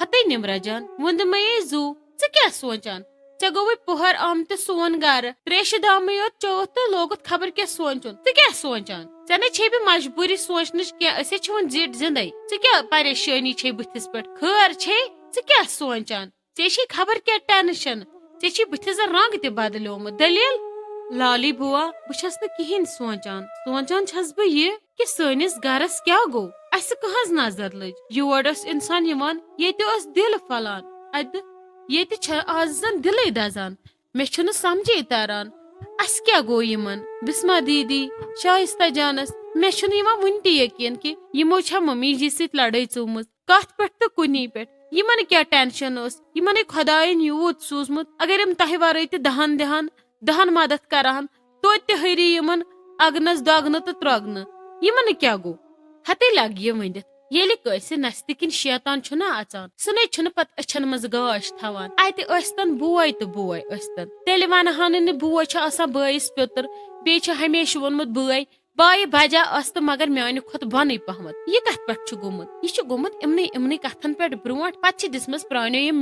ہتے نمرا جان وندمے زو ژٕ کیٛاہ سونچان ژےٚ گوٚوٕے پُہر آمتہِ سون گرٕ تریشہِ دامٕے یوت چوتھ تہٕ لوگُتھ خبر کیٛاہ سونچُن ژٕ کیٛاہ سونچان ژےٚ نَے چھے بہٕ مجبوٗری سونچنٕچ کینٛہہ أسے چھِ وۄنۍ زِٹھۍ زِندَے ژٕ کیٛاہ پریشٲنی چھے بٕتھِس پٮ۪ٹھ خٲر چھے ژٕ کیٛاہ سونچان ژےٚ چھے خبر کیٛاہ ٹینشن ژےٚ چھی بٕتھِس رنٛگ تہِ بدلیومُت دٔلیٖل لالی بُوا بہٕ چھس نہٕ کِہیٖنۍ سونچان چھس بہٕ یہِ کہِ سٲنِس گرس کیٛاہ گوٚو اسہِ کٕہٕنٛز نظر لٔج یور اوس انسان یِوان ییٚتہِ اوس دِل پھلان ادٕ ییٚتہِ چھِ آز زن دِلٕے دزان مےٚ چھُنہٕ سمجھے تران اسہِ کیٛاہ گوٚو یِمن بسما دیدی شائستہ جانس مےٚ چھُنہٕ یِوان وُنہِ تہِ یقیٖن کہِ یِمو چھا ممی جی سۭتۍ لڑٲے ژومٕژ کتھ پٮ۪ٹھ تہٕ کُنی پٮ۪ٹھ یِمن کیٛاہ ٹینشن اوس یِمنے خۄداین یوٗت سوٗزمُت اگر یِم تۄہہِ ورٲے تہِ دہن مدد کرہن توتہِ تہِ ہری یِمن اگنس دگنہٕ تہٕ ترٛوگنہٕ یِمن کیٛاہ گوٚو ہتے لگ یہِ ؤنِتھ ییٚلہِ کٲنٛسہِ نستہِ کِنۍ شیطان چھُنہ اژان سُہ نے چھُنہٕ پتہٕ أچھن منٛز گاش تھاوان اتہِ ٲسۍتن بوے تہٕ بوے ٲسۍتن تیٚلہِ ونہان نہٕ بوے چھُ آسان بٲیِس پیوٚتُر بیٚیہِ چھُ ہمیشہٕ ووٚنمُت بٲے بایہِ بجا ٲس تہٕ مگر میانہِ کھۄتہٕ بۄنٕے پہمتھ یہِ کتھ پٮ۪ٹھ چھُ گوٚمُت یہِ چھُ گوٚمُت یِمنٕے کتھن پٮ۪ٹھ برونٛٹھ پتہٕ چھِ دِژمٕژ پرٛانیو یِم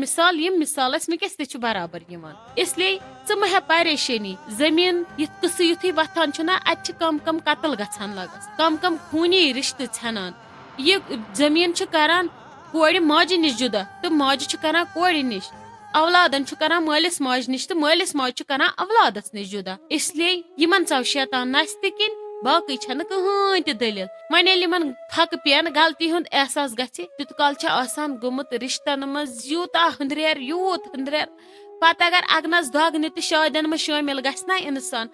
مِثال اسہِ وٕنکیٚس تہِ چھُ برابر یِوان اسلیے ژٕ مہ ہےٚ پریشٲنی زٔمیٖن یِتھ قٕصہٕ یُتھُے وتھان چھُنہ اتہِ چھِ کم کم قتل گژھان لگس کم خوٗنی رشتہٕ ژھٮ۪نان یہِ زٔمیٖن چھُ کران کورِ ماجہِ نِش جُدا تہٕ ماجہِ چھُ کران کورِ نِش اولادن چھُ کران مٲلِس ماجہِ نِش تہٕ مٲلِس ماجہِ چھُ کران اولادس نِش جُدا اسلیے یِمن ژاو شیطان نستہِ کِنۍ باقٕے چھنہٕ کٕہٕنۍ تہِ دٔلیٖل وۄنۍ ییٚلہِ یِمن تھکہٕ پٮ۪ن غلطی ہُنٛد احساس گژھِ تیُت کال چھُ آسان گوٚمُت رشتن منٛز یوٗت ہُندریر پتہٕ اگر اگنس دگنہِ تہِ شادین منٛز شٲمِل گژھِ نا انسان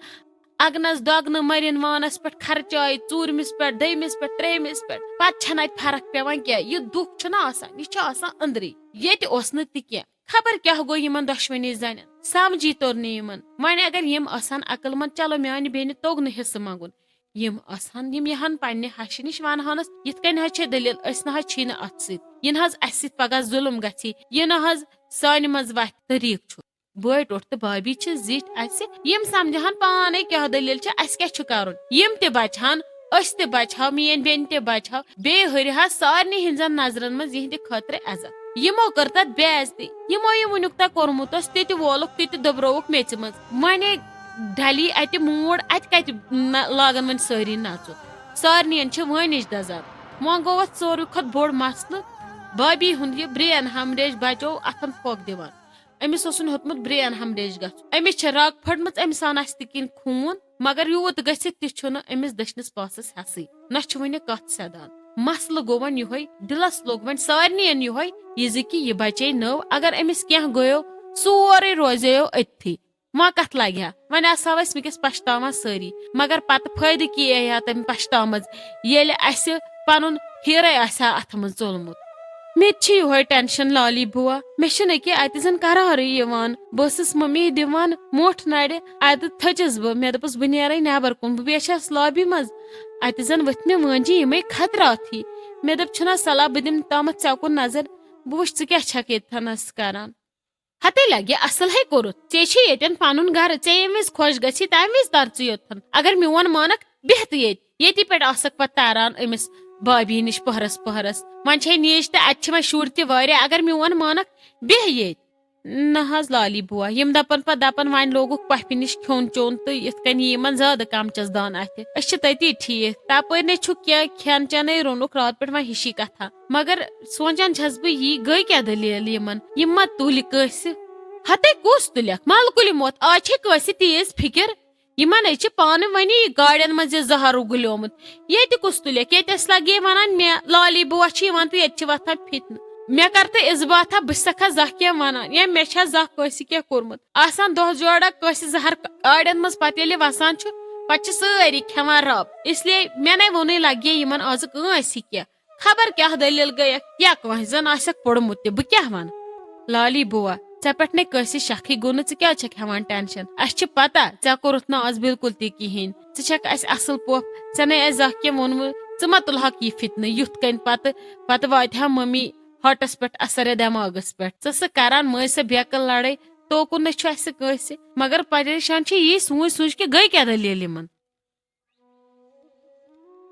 اگنس دگنہٕ مرین وانس پٮ۪ٹھ خرچایہِ ژوٗرمِس پٮ۪ٹھ دٔیمِس پٮ۪ٹھ ترٛیمِس پٮ۪ٹھ پتہٕ چھنہٕ اتہِ فرق پیوان کینٛہہ یہِ دُکھ چھُنہ آسان یہِ چھُ آسان أنٛدری ییٚتہِ اوس نہٕ تہِ کینٛہہ خبر کیٛاہ گوٚو یِمن دۄشوٕنی زنٮ۪ن سمجھی توٚر نہٕ یِمن وۄنۍ اگر یِم آسان عقل منٛد چلو میانہِ بیٚنہِ توٚگ نہٕ حصہٕ منٛگُن یِم آسہن یِم یِہن پننہِ ہشہِ نِش ونہانس یِتھ کٔنۍ حظ چھِ دٔلیٖل أسۍ نہ حظ چھی نہٕ اتھ سۭتۍ یہِ نہ حظ اسہِ سۭتۍ پگاہ ظُلُم گژھی یہِ نہ حظ سانہِ منٛز وتھِ طریٖقہٕ چھُ بٲے ٹوٹھ تہٕ بھابی چھِ زِٹھۍ اسہِ یِم سمجھہن پانے کیٛاہ دٔلیٖل چھِ اسہِ کیٛاہ چھُ کرُن یِم تہِ بچہن أسۍ تہِ بچہو میٲنۍ بیٚنہِ تہِ بچہو بیٚیہِ ہُرِہا سارنٕے ہِنٛزن نظرن منٛز یِہنٛدِ خٲطرٕ عزت یِمو کٔر تتھ بے عزتی یِمو یہِ وُنیُک تام کوٚرمُت اوس تہِ تہِ وولُکھ تہِ تہِ دٔبرووُکھ میژِ منٛز وۄنۍ ڈلی اتہِ موٗڈ اتہِ کتہِ لاگن وۄنۍ سٲری نژُن سارنٕین چھِ وٲنِج دزان وۄنۍ گوٚو اتھ ساروٕے کھۄتہٕ بوٚڑ مسلہٕ بھابی ہُنٛد یہِ برین ہمریش بچو اتھن پھۄکھ دِوان أمِس اوسُن ہیوٚتمُت برین ہمریش گژھُن أمِس چھِ رگ پھٔٹمٕژ أمِس نستہِ کِنۍ خوٗن مگر یوٗت گٔژھِتھ تہِ چھُنہٕ أمِس دٔچھنِس پاسس ہٮ۪سٕے نہ چھُ وُنہِ کتھ سیدان مسلہٕ گوٚو وۄنۍ یِہوے دِلس لوٚگ وۄنۍ سارنٕین یِہوے یہِ زِ کہِ یہِ بچے نٔو اگر أمِس کینٛہہ گوٚیو سورُے روزیو أتھی وۄنۍ کتھ لگہِ ہا وۄنۍ آسہو أسۍ وٕنکیٚس پشتاوان سٲری مگر پتہٕ فٲیدٕ کیٛاہ ہا تمہِ پشتامٕژ ییٚلہِ اسہِ پنُن ہیٖرے آسہِ ہا اتھٕ منٛز ژولمُت مےٚ تہِ چھِ یِہوے ٹینشن لالی بُوا مےٚ چھُنہٕ أکیاہ اتہِ زن قرارٕے یِوان بہٕ ٲسٕس ممی دِوان موٹھ نرِ اتہِ تھٔچٕس بہٕ مےٚ دوٚپُس بہٕ نیرے نٮ۪بر کُن بہٕ بیچھس لابی منٛز اتہِ زن ؤتھۍ مےٚ وٲنجہِ یِمے خطراتھٕے مےٚ دوٚپ چھُنہ صلاح بہٕ دِمہٕ تامتھ ژےٚ کُن نظر بہٕ وٕچھ ژٕ کیٛاہ چھکھ ییٚتھنس کران ہتے لگہِ اصل ہے کوٚرُتھ ژےٚ چھِ ییٚتٮ۪ن پنُن گرٕ ژےٚ ییٚمہِ وِزِ خۄش گژھی تمہِ وِزِ تر ژٕ یوٚتن اگر میون مانکھ بیٚہتھ ییٚتی پٮ۪ٹھ آسکھ پتہٕ تاران أمِس بھابی نِش پٔہرس وۄنۍ چھے نیج تہٕ اتہِ چھِ وۄنۍ شُرۍ تہِ واریاہ اگر میون مانکھ بیٚہہ ییٚتہِ نہ حظ لالی بُوا یِم دپن پتہٕ دپن وۄنۍ لوگُکھ پۄپھِ نِش کھیوٚن چوٚن تہٕ یِتھ کٔنۍ یی یِمن زیادٕ کمچس دان اتھِ أسۍ چھِ تٔتی ٹھیٖک تپٲرۍ نے چھُکھ کینٛہہ کھٮ۪ن چٮ۪نٕے روٚنُکھ راتہٕ پٮ۪ٹھ وۄنۍ ہِشی کتھا مگر سونچان چھس بہٕ یی گٔے کیٛاہ دٔلیٖل یِمن یِم ما تُلہِ کٲنٛسہِ ہتے کُس تُلٮ۪کھ ملکُلہِ موت آز چھے کٲنٛسہِ تیٖژ فِکر یِمن ہے چھِ پانہٕ وۄنی گاڑٮ۪ن منٛز یہِ زہر اُگلیومُت ییٚتہِ کُس تُلٮ۪کھ ییٚتہِ ٲسۍ لگے ونان مےٚ لالی بُوا چھِ یِوان تہٕ ییٚتہِ چھِ وتھان فِتنہٕ مےٚ کر تہٕ اِثباتھا بہٕ چھسکھا زانٛہہ کینٛہہ ونان یا مےٚ چھا زانٛہہ کٲنٛسہِ کینٛہہ کوٚرمُت آسان دۄہ جورا کٲنٛسہِ زہر گاڑٮ۪ن منٛز پتہٕ ییٚلہِ وسان چھُ پتہٕ چھِ سٲری کھٮ۪وان رب اسلیے مےٚ نے ووٚنُے لگے یِمن آزٕ کٲنٛسہِ کینٛہہ خبر کیٛاہ دٔلیٖل گٔیکھ یا کٲنٛسہِ زن آسٮ۪کھ پوٚرمُت تہِ بہٕ کیٛاہ ونہٕ لالی بُوا ژےٚ پٮ۪ٹھ نے کٲنٛسہِ شکھٕے گوٚو نہٕ ژٕ کیٛازِ چھکھ ہٮ۪وان ٹینشن اسہِ چھِ پتہ ژےٚ کوٚرُتھ نہٕ آز بالکل تہِ کِہینۍ ژٕ چھکھ اسہِ اصل پوپھ ژےٚ نے اسہِ زانٛہہ کینٛہہ ووٚنمُت ژٕ ما تُلہکھ یہِ فتنہٕ یُتھ کٔنۍ پتہٕ واتہِ ہا ممی ہاٹس پٮ۪ٹھ اثر دٮ۪ماغس پٮ۪ٹھ ژٕ سُہ کران مٲنۍ سۄ بیکٕل لڑٲے توکُن نہ چھُ اسہِ کٲنٛسہِ مگر پریشان چھِ یی سوٗنچ کہِ گٔے کیٛاہ دٔلیٖل یِمن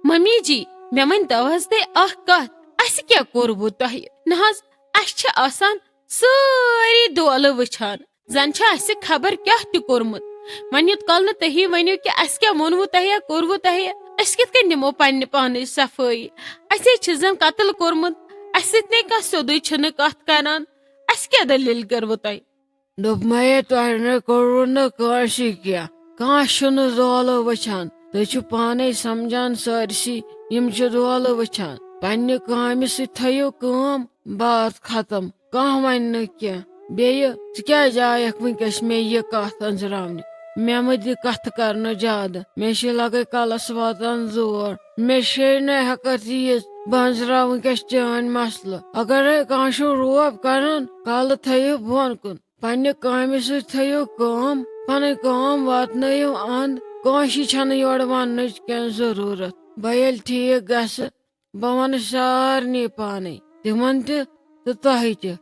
ممی جی مےٚ ؤنۍ تو حظ تُہۍ اکھ کتھ اسہِ کیٛاہ کوٚروٕ تۄہہِ نہ حظ اس آسان ساری دولہٕ وٕچھان زن چھ اسہِ خبر کیٛاہ تہِ کوٚرمُت وۄنۍ یوت کال نہٕ تُہی ؤنِو کہِ اسہِ کیٛاہ ووٚنوٕ تۄہہِ یا کوٚروٕ تۄہہِ أسۍ کِتھ کٔنۍ نِمو پننہِ پانٕچ صفٲیی اسے چھِ زن قتل کوٚرمُت اسہِ سۭتۍ نے کانٛہہ سیوٚدُے چھُنہٕ کتھ کران اسہِ کیٛاہ دٔلیٖل کٔروٕ تۄہہِ دوٚپمَے تۄہہِ نے کوٚروٕ نہٕ کٲنٛسہِ کینٛہہ کانٛہہ چھُنہٕ دولہٕ وٕچھان تُہۍ چھِو پانے سمجھان سٲرسٕے یِم چھِ دولہٕ وٕچھان پننہِ کامہِ سۭتۍ تھٲیِو کٲم بات ختم کانٛہہ وَنہِ نہٕ کینٛہہ بیٚیہِ ژٕ کیٛازِ آیکھ وٕنکیٚس مےٚ یہِ کتھ أنزراونہِ مےٚ مہٕ دِ کتھٕ کرنہٕ زیادٕ مےٚ چھِ لگے کلس واتان زور مےٚ چھے نہٕ ہٮ۪کتھ ییٖژ بہٕ أنزراو وٕنکیٚس چٲنۍ مسلہٕ اگرے کانٛہہ چھُ روب کران کلہٕ تھٲیِو بۄن کُن پننہِ کامہِ سۭتۍ تھٲیِو کٲم پنٕنۍ کٲم واتنٲیِو اند کٲنٛسہِ چھنہٕ یورٕ وننٕچ کینٛہہ ضروٗرت بہٕ ییٚلہِ ٹھیٖک گژھٕ بہٕ ونہٕ سارنٕے پانے تِمن تہِ تہٕ تۄہہِ تہِ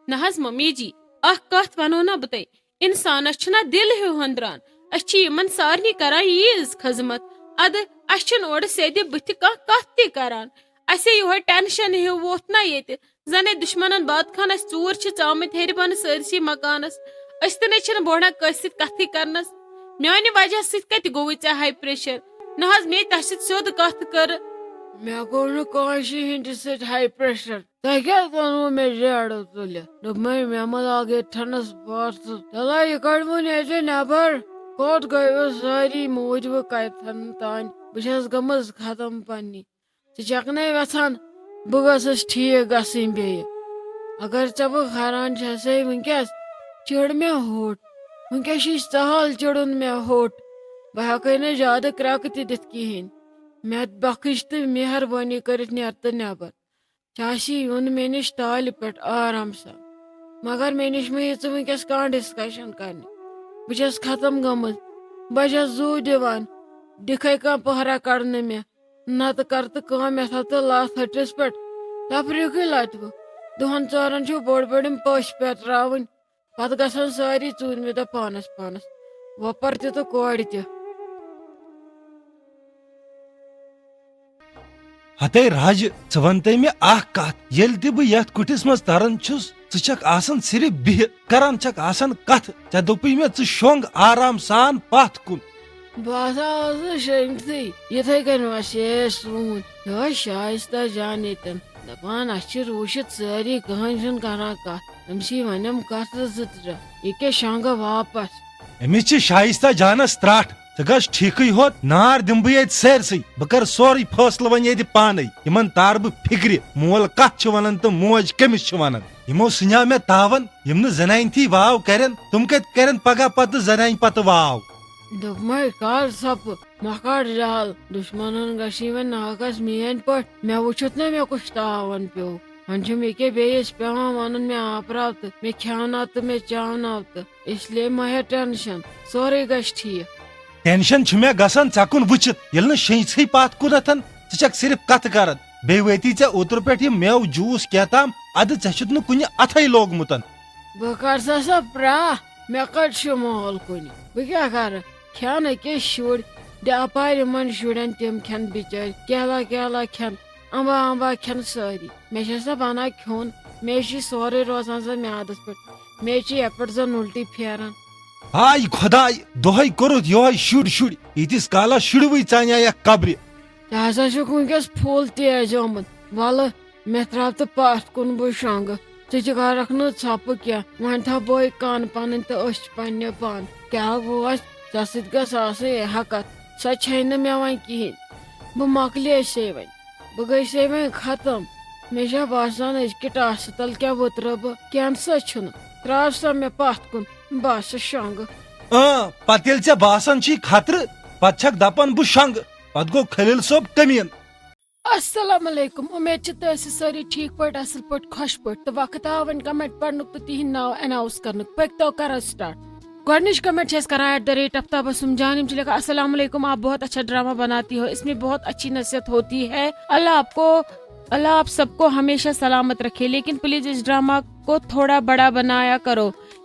نہ حظ ممی جی اکھ کتھ ونو نا بہٕ تۄہہِ انسانس چھُنہ دل ہیوٗ ہندران أسۍ چھِ یِمن سارنٕے کران ییٖژ خدمت ادٕ اسہِ چھُنہٕ اورٕ سیٚدِ بٕتھِ کانٛہہ کتھ تہِ کران اسے یِہوے ٹینشن ہیوٗ ووٚتھ نا ییٚتہِ زنے دُشمنن بات خان اسہِ ژوٗر چھِ ژامٕتۍ ہیٚرِ بۄنہٕ سٲرسٕے مکانس أسۍ تہِ نَے چھِنہٕ بوڑان کٲنٛسہِ سۭتۍ کتھٕے کرنس میانہِ وجہ سۭتۍ کتہِ گوٚوُے ژےٚ ہاے پریشر نہ حظ مے تۄہہِ سۭتۍ سیوٚد کتھ کٔر مےٚ گوٚو نہٕ کٲنٛسہِ ہٕنٛدِ سۭتۍ ہاے پریشر تۄہہِ کیٛازِ ووٚنوٕ مےٚ جیڈٕ تُلِتھ دوٚپمَے مےٚ مہ لاگے ٹھنس باتھٕ تَلے یہِ کڑوُن ییٚتہِ نٮ۪بر کوٚت گٔیوٕ سٲری موٗدوٕ کتٮ۪ن تانۍ بہٕ چھس گٔمٕژ ختم پننی ژٕ چھکھ نے یژھان بہٕ گٔژھٕس ٹھیٖک گژھٕنۍ بیٚیہِ اگر ژےٚ بہٕ کھران چھسے وٕنکیٚس چِڑ مےٚ ہوٚٹ وٕنکیٚس چھُے سہل چِڑُن مےٚ ہوٚٹ بہٕ ہٮ۪کے نہٕ زیادٕ کرٛٮ۪کہٕ تہِ دِتھ کِہینۍ مےٚ بخٕش تہٕ مہربٲنی کٔرِتھ نیر تہٕ نٮ۪بر چاسی یُن مےٚ نِش تالہِ پٮ۪ٹھ آرام سان مگر مےٚ نِش مہ یہِ ژٕ وٕنکیٚس کانٛہہ ڈسکشن کرنہِ بہٕ چھس ختم گٔمٕژ بہٕ چھس زوٗ دِوان دِکھے کانٛہہ پہرا کڑنہٕ مےٚ نتہٕ کر تہٕ کٲم یتھ تہٕ لتھ ۂٹِس پٮ۪ٹھ تفریٖکٕے لتوٕ دۄہن ژورن چھُ بوٚڑ بٔڑ یِم پٔژھۍ پٮ۪تراوٕنۍ پتہٕ گژھن سٲری ژوٗرمہِ دۄہ پانس پانس وۄپر تہِ تہٕ کورِ تہِ ہتے راجہِ ژٕ ونتے مےٚ اکھ کتھ ییٚلہِ تہِ بہٕ یتھ کُٹھِس منٛز تران چھُس ژٕ چھکھ آسان صرف بِہِتھ کران چھکھ آسان کتھٕ ژےٚ دوٚپُے مےٚ ژٕ شۄنٛگ آرام سان پتھ کُن بہٕ ہسا ٲسٕس شٔنگتھٕے یِتھے کٔنۍ وسے سون یِہوے شایستہ جان ییٚتٮ۪ن دپان اسہِ چھِ روٗشِتھ سٲری کٕہٕنۍ چھُنہٕ کران کتھ أمسٕے ونٮ۪م کتھ زٕ ترٛےٚ یہِ کیٛاہ شۄنٛگہٕ واپس أمِس چھِ شایستہ جانس ترٛٹھ ژٕ گژھ ٹھیٖکٕے ہوت نار دِمہٕ بہٕ ییٚتہِ سٲرسٕے بہٕ کرٕ سورُے فٲصلہٕ وۄنۍ ییٚتہِ پانے یِمن تار بہٕ فِکرِ مول کتھ چھُ ونان تہٕ موج کٔمِس چھِ ونان یِمو سٕنیاو مےٚ تاون یِم نہٕ زنانتھی واو کرن تِم کتہِ کرن پگاہ پتہٕ زنانہِ پتہٕ واو دوٚپمَے کر سۄپہٕ مہ کڑ جال دُشمنن گژھی وۄنۍ ناکس میٲنۍ پٲٹھۍ مےٚ وٕچھُتھ نا مےٚ کُس تاون پیوٚو وۄنۍ چھُم ییٚکیٛاہ بیٚیِس پیٚوان ونُن مےٚ آپراو تہٕ مےٚ کھٮ۪وناو تہٕ مےٚ چاوناو تہٕ اس لیے مہ ہےٚ ٹٮ۪نشن سورُے گژھِ ٹھیٖک ٹینشن چھُ مےٚ گژھان ژےٚ کُن وٕچھِتھ ییٚلہِ نہٕ شیٚنژھٕے پتھ کُنتھن ژٕ چھکھ صرف کتھٕ کران بیٚیہِ وٲتی ژےٚ اوترٕ پٮ۪ٹھ یہِ میوٕ جوٗس کیٛاتام ادٕ ژےٚ چھُتھ نہٕ کُنہِ اتھے لوگمُتن بہٕ کر سا پرٛا مےٚ کتہِ چھُ مول کُنہِ بہٕ کیٛاہ کرٕ کھٮ۪ن أکیٛاہ شُرۍ دِ اپارِ یِمن شُرٮ۪ن تِم کھٮ۪ن بِچٲرۍ کیلا کیلا کھٮ۪ن امبا امبا کھٮ۪ن سٲری مےٚ چھِ سا بنان کھیوٚن مےٚ چھُ سورُے روزان سا میادس پٮ۪ٹھ مےٚ چھِ یپٲرۍ زن الٹی پھیران ہاے خۄداے دۄہے کوٚرُتھ یِہوے شُرۍ شُرۍ ییٖتِس کالس شُرۍوٕے ژانیایکھ قبرِ ژےٚ ہسا چھُکھ وٕنکیٚس پھوٚل تیز آمُت وَلہٕ مےٚ ترٛاو تہٕ پتھ کُن بہٕ شۄنٛگہٕ ژٕ تہِ کرکھ نہٕ ژھۄپہٕ کینٛہہ وۄنۍ تھاو بٲے کن پنٕنۍ تہٕ أچھ پننہِ پان کیٛاہ گوس ژےٚ سۭتۍ گژھ آسٕنۍ ہٮ۪کتھ سۄ چھے نہٕ مےٚ وۄنۍ کِہینۍ بہٕ مۄکلیسے وۄنۍ بہٕ گٔیسے وۄنۍ ختم مےٚ چھا باسان أزکہِ ٹاسہٕ تل کیٛاہ وٕترٕ بہٕ کینسا چھُنہٕ ترٛاو سا مےٚ پتھ کُن بہٕ آسہٕ شۄنٛگہٕ پتہٕ ییٚلہِ ژےٚ باسان چھُے خطرٕ پتہٕ چھکھ دپان بہٕ شۄنٛگہٕ پتہٕ گوٚو خلیل صٲب کٔمیٖن السلام علیکم امید چھِ تُہۍ ٲسِو سٲری ٹھیٖک پٲٹھۍ اصل پٲٹھۍ خۄش پٲٹھۍ تہٕ وقت آو وۄنۍ کمنٹ پرنُک تہٕ تِہنٛدۍ ناو اناؤنس کرنُک پٔکۍتو کرو سٹارٹ گۄڈنِچ کمنٹ چھِ أسۍ کران @تبسم جان یِم چھِ لیکھان السلام علیکم آپ بہت اچھا ڈرامہ بناتی ہو اس میں بہت اچھی نصیحت ہوتی ہے اللہ آپ سب کو ہمیشہ سلامت رکھے لیکن پلیز اس ڈرامہ کو تھوڑا بڑا بنایا کرو